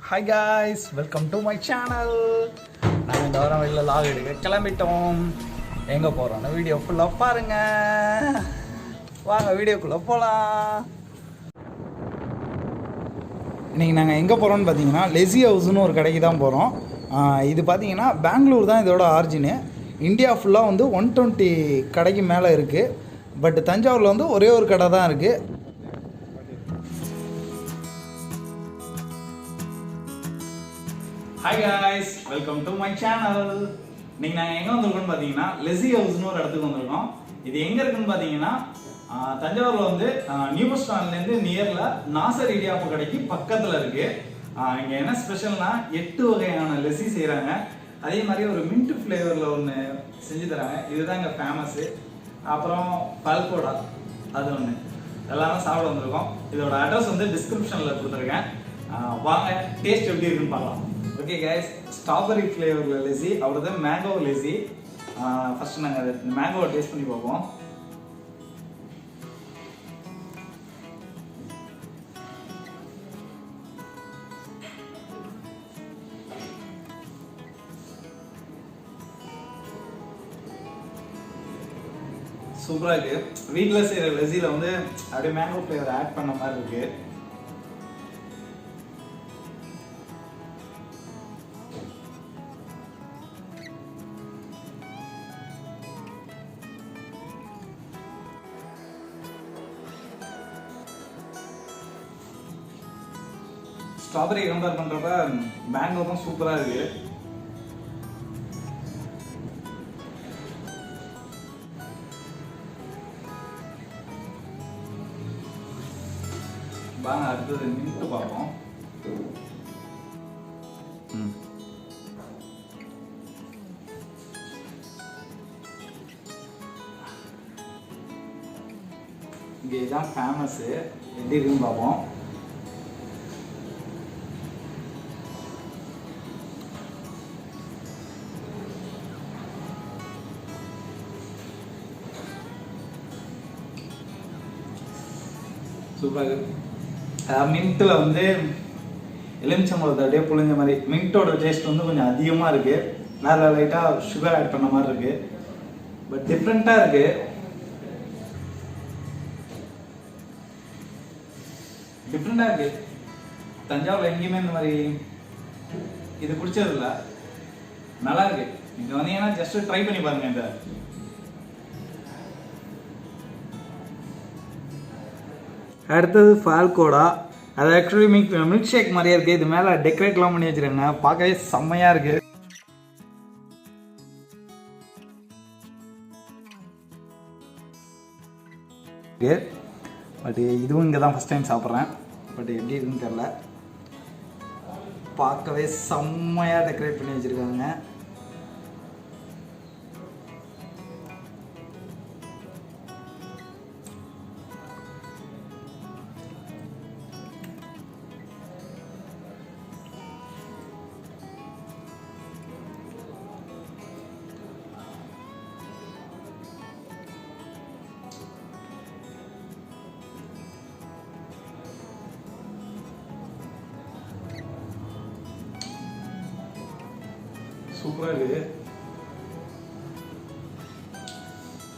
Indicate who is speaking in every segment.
Speaker 1: Hi guys, welcome to my channel. நான் இந்த வாரம் வெளில லாக் எடுக்க கிளம்பிட்டோம். எங்கே போகிறோன்னு வீடியோ ஃபுல்லாக பாருங்க. வாங்க வீடியோக்குள்ளே போகலாம். இன்றைக்கி நாங்கள் எங்கே போகிறோம்னு பார்த்தீங்கன்னா லெஸி ஹவுஸ்னு ஒரு கடைக்கு தான் போகிறோம். இது பார்த்தீங்கன்னா பெங்களூர் தான் இதோட ஆரிஜினு. இந்தியா ஃபுல்லாக வந்து 120 கடைக்கு மேலே இருக்குது. பட் தஞ்சாவூரில் வந்து ஒரே ஒரு கடை தான் இருக்குது. Hi guys, welcome to my channel. இன்னைக்கு நாங்கள் எங்கே வந்திருக்கோம்னு பார்த்தீங்கன்னா லெஸி ஹவுஸ்னு ஒரு இடத்துக்கு வந்திருக்கோம். இது எங்கே இருக்குன்னு பார்த்தீங்கன்னா தஞ்சாவூரில் வந்து நியூ பஸ் ஸ்டாண்ட்லேருந்து நியரில் நாசர் இடியாப்பு கடைக்கு பக்கத்தில் இருக்குது. இங்கே என்ன ஸ்பெஷல்னா 8 வகையான லெஸி செய்கிறாங்க. அதே மாதிரி ஒரு மின்ட் ஃப்ளேவரில் ஒன்று செஞ்சு தராங்க. இதுதான் இங்கே ஃபேமஸ்ஸு. அப்புறம் falkooda அது ஒன்று எல்லாமே சாப்பிட வந்திருக்கோம். இதோட அட்ரஸ் வந்து டிஸ்கிரிப்ஷனில் கொடுத்துருக்கேன். வாங்க டேஸ்ட் எப்படி இருக்குன்னு பார்க்கலாம். ஓகே கைஸ், ஸ்ட்ராபெரி ஃப்ளேவரில் லெஸி, அவ்வளோதான் மேங்கோ லெஸி. ஃபர்ஸ்ட் நாங்கள் மேங்கோவை டேஸ்ட் பண்ணி பார்ப்போம். சூப்பராக இருக்குது. வீட்டில் செய்கிற லெஸியில் வந்து அப்படியே மேங்கோ ஃப்ளேவர் ஆட் பண்ண மாதிரி இருக்குது. ஸ்ட்ராபெரி கம்பேர் பண்ணுறப்ப மேங்கோ தான் சூப்பராக இருக்கு. வாங்க அடுத்தது மின்ட் பார்ப்போம். இங்கே இதுதான் ஃபேமஸ்ஸு. எப்படி இருக்குன்னு பார்ப்போம். சூப்பராக இருக்குது. மின்ட்டில் வந்து எலுமிச்சம்பழத்தை அப்படியே புளிஞ்ச மாதிரி மின்ட்டோட டேஸ்ட் வந்து கொஞ்சம் அதிகமாக இருக்குது. வேறு லைட்டாக சுகர் ஆட் பண்ண மாதிரி இருக்குது. பட் டிஃப்ரெண்ட்டாக இருக்குது. டிஃப்ரெண்ட்டாக இருக்குது. தஞ்சாவூரில் எங்கேயுமே இந்த மாதிரி இது குடிச்சதில்ல. நல்லா இருக்குது. நீங்கள் வந்தீங்கன்னா ஜஸ்ட்டு ட்ரை பண்ணி பாருங்கள். இந்த அடுத்தது falkooda. அது ஆக்சுவலி மில்க் ஷேக் மாதிரியே இருக்குது. இது மேலே டெக்கரேட்லாம் பண்ணி வச்சுருக்காங்க. பார்க்கவே செம்மையாக இருக்குது. பட் இதுவும் இங்கே தான் ஃபஸ்ட் டைம் சாப்பிட்றேன். பட் எப்படி இருக்குன்னு தெரில. பார்க்கவே செம்மையாக டெக்கரேட் பண்ணி வச்சுருக்காங்க. சூப்பராக இருக்குது.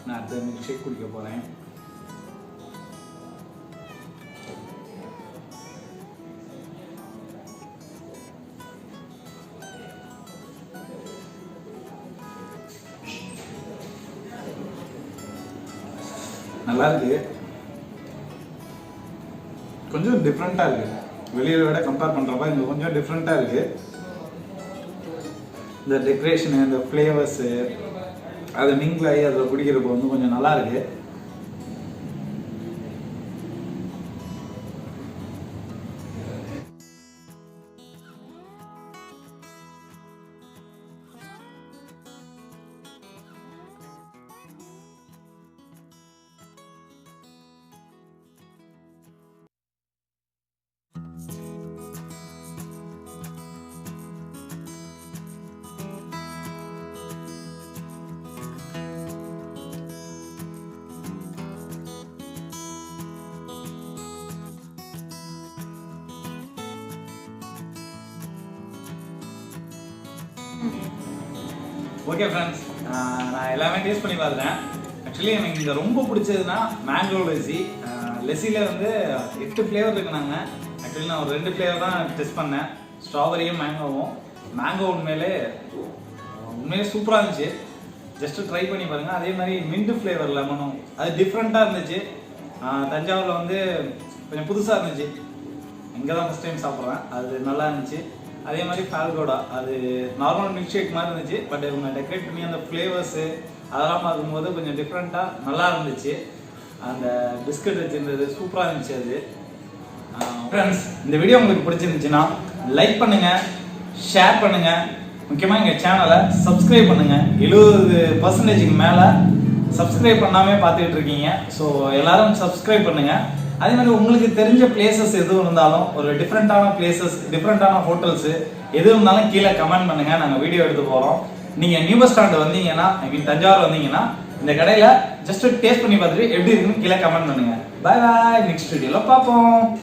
Speaker 1: நான் அடுத்த மில்க் ஷேக் குடிக்க போகிறேன். நல்லா இருக்கு. கொஞ்சம் டிஃப்ரெண்ட்டாக இருக்குது. வெளியை விட கம்பேர் பண்ணுறப்ப இங்கே கொஞ்சம் டிஃப்ரெண்ட்டாக இருக்குது. இந்த டெக்கரேஷனு, இந்த ஃப்ளேவர்ஸு, அதை மிங்கிள் ஆகி அதில் குடிக்கிறப்போ வந்து கொஞ்சம் நல்லா இருக்குது. ஓகே ஃப்ரெண்ட்ஸ், நான் எல்லாமே டேஸ்ட் பண்ணி பார்த்துட்டேன். ஆக்சுவலி எனக்கு இங்கே ரொம்ப பிடிச்சதுன்னா மேங்கோ லெஸ்ஸி. லெஸ்ஸியில் வந்து 8 ஃப்ளேவர் இருக்குனாங்க. ஆக்சுவலி நான் ஒரு 2 ஃப்ளேவர் தான் டெஸ்ட் பண்ணேன், ஸ்ட்ராபெரியும் மேங்கோவும். மேங்கோ உண்மையிலே சூப்பராக இருந்துச்சு. ஜஸ்ட்டு ட்ரை பண்ணி பாருங்கள். அதே மாதிரி மின்ட் ஃப்ளேவர் லெமனும் அது டிஃப்ரெண்ட்டாக இருந்துச்சு. தஞ்சாவூரில் வந்து கொஞ்சம் புதுசாக இருந்துச்சு. இங்கே தான் ஃபஸ்ட் டைம் சாப்பிட்றேன், அது நல்லா இருந்துச்சு. அதே மாதிரி falkooda, அது நார்மல் மில்க் ஷேக் மாதிரி இருந்துச்சு. பட் இவங்க டெக்கரேட் பண்ணி அந்த ஃப்ளேவர்ஸு அதெல்லாம் பார்க்கும்போது கொஞ்சம் டிஃப்ரெண்ட்டாக நல்லா இருந்துச்சு. அந்த பிஸ்கட் வச்சுருந்தது சூப்பராக இருந்துச்சு. அது ஃப்ரெண்ட்ஸ், இந்த வீடியோ உங்களுக்கு பிடிச்சிருந்துச்சுன்னா லைக் பண்ணுங்கள், ஷேர் பண்ணுங்கள். முக்கியமாக எங்கள் சேனலை சப்ஸ்கிரைப் பண்ணுங்கள். 70% மேலே சப்ஸ்கிரைப் பண்ணாமே பார்த்துக்கிட்டு இருக்கீங்க. ஸோ எல்லாரும் சப்ஸ்கிரைப் பண்ணுங்கள். அதே மாதிரி உங்களுக்கு தெரிஞ்ச பிளேசஸ் எதுவும் இருந்தாலும், ஒரு டிஃப்ரெண்ட்டான பிளேசஸ், டிஃப்ரெண்ட்டான ஹோட்டல்ஸு எது இருந்தாலும் கீழே கமெண்ட் பண்ணுங்கள். நாங்கள் வீடியோ எடுத்து போகிறோம். நீங்கள் நியூ பஸ் ஸ்டாண்ட் வந்தீங்கன்னா, தஞ்சாவூர் வந்தீங்கன்னா இந்த கடையில் ஜஸ்ட் டேஸ்ட் பண்ணி பார்த்துட்டு எப்படி இருக்குன்னு கீழே கமெண்ட் பண்ணுங்கள். பாய் பாய், நெக்ஸ்ட் வீடியோவில் பார்ப்போம்.